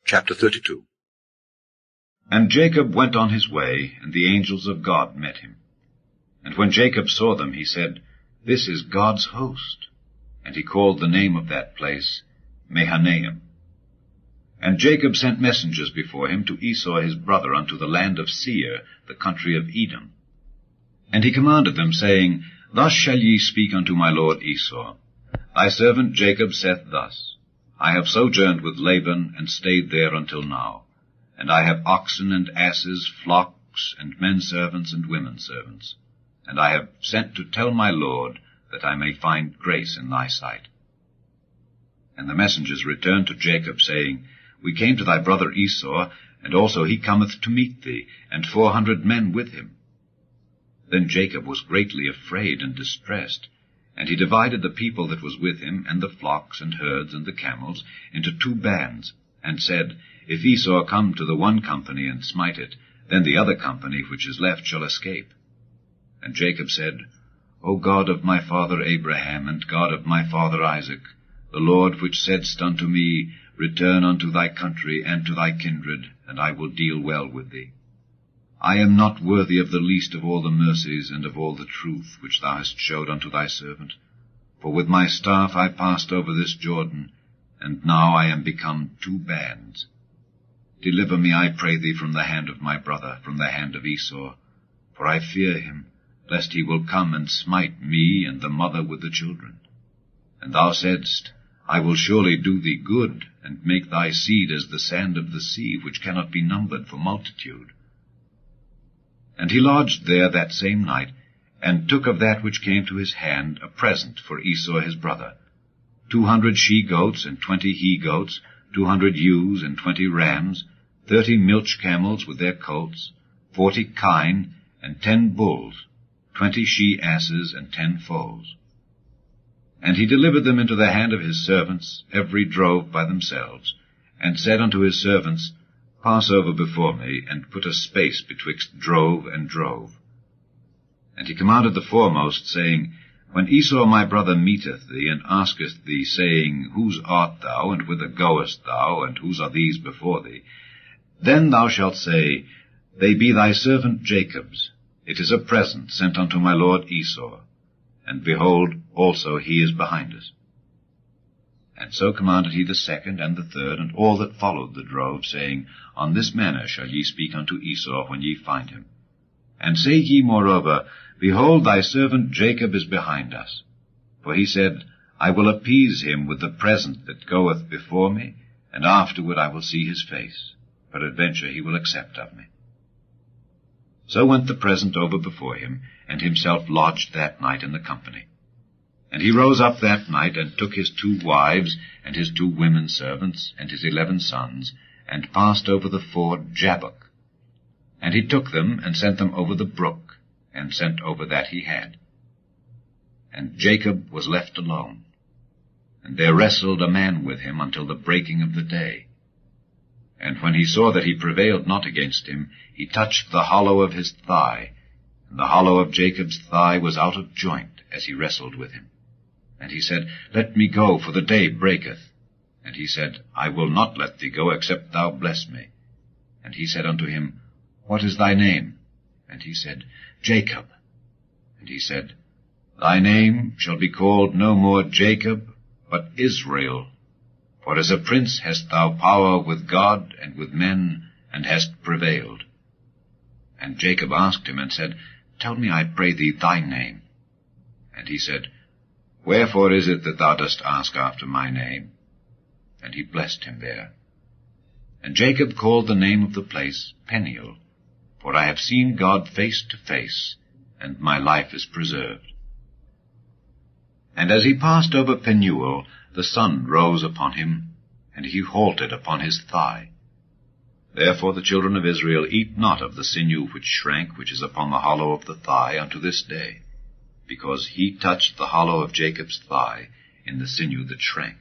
Chapter 32. And Jacob went on his way, and the angels of God met him. And when Jacob saw them, he said, This is God's host. And he called the name of that place Mahanaim. And Jacob sent messengers before him to Esau his brother unto the land of Seir, the country of Edom. And he commanded them, saying, Thus shall ye speak unto my lord Esau. Thy servant Jacob saith thus, I have sojourned with Laban, and stayed there until now. And I have oxen and asses, flocks, and men servants and women servants. And I have sent to tell my lord, that I may find grace in thy sight. And the messengers returned to Jacob, saying, We came to thy brother Esau, and also he cometh to meet thee, and 400 men with him. Then Jacob was greatly afraid and distressed, and he divided the people that was with him, and the flocks and herds and the camels, into 2 bands, and said, If Esau come to the one company and smite it, then the other company which is left shall escape. And Jacob said, O God of my father Abraham, and God of my father Isaac, the Lord which saidst unto me, Return unto thy country and to thy kindred, and I will deal well with thee. I am not worthy of the least of all the mercies and of all the truth which thou hast showed unto thy servant. For with my staff I passed over this Jordan, and now I am become 2 bands. Deliver me, I pray thee, from the hand of my brother, from the hand of Esau, for I fear him, lest he will come and smite me and the mother with the children. And thou saidst, I will surely do thee good, and make thy seed as the sand of the sea, which cannot be numbered for multitude. And he lodged there that same night, and took of that which came to his hand a present for Esau his brother, 200 she-goats and 20 he-goats, 200 ewes and 20 rams, 30 milch camels with their colts, 40 kine, and 10 bulls, 20 she-asses, and 10 foals. And he delivered them into the hand of his servants, every drove by themselves, and said unto his servants, Pass over before me, and put a space betwixt drove and drove. And he commanded the foremost, saying, When Esau my brother meeteth thee, and asketh thee, saying, Whose art thou, and whither goest thou, and whose are these before thee? Then thou shalt say, They be thy servant Jacob's. It is a present sent unto my lord Esau. And behold, also he is behind us. And so commanded he the second and the third, and all that followed the drove, saying, On this manner shall ye speak unto Esau when ye find him. And say ye moreover, Behold, thy servant Jacob is behind us. For he said, I will appease him with the present that goeth before me, and afterward I will see his face. Peradventure he will accept of me. So went the present over before him, and himself lodged that night in the company. And he rose up that night, and took his 2 wives, and his 2 women servants, and his 11 sons, and passed over the ford Jabbok. And he took them, and sent them over the brook, and sent over that he had. And Jacob was left alone. And there wrestled a man with him until the breaking of the day. And when he saw that he prevailed not against him, he touched the hollow of his thigh, and the hollow of Jacob's thigh was out of joint, as he wrestled with him. And he said, Let me go, for the day breaketh. And he said, I will not let thee go, except thou bless me. And he said unto him, What is thy name? And he said, Jacob. And he said, Thy name shall be called no more Jacob, but Israel. For as a prince hast thou power with God and with men, and hast prevailed. And Jacob asked him, and said, Tell me, I pray thee, thy name. And he said, Wherefore is it that thou dost ask after my name? And he blessed him there. And Jacob called the name of the place Peniel, for I have seen God face to face, and my life is preserved. And as he passed over Penuel, the sun rose upon him, and he halted upon his thigh. Therefore the children of Israel eat not of the sinew which shrank, which is upon the hollow of the thigh, unto this day, because he touched the hollow of Jacob's thigh in the sinew that shrank.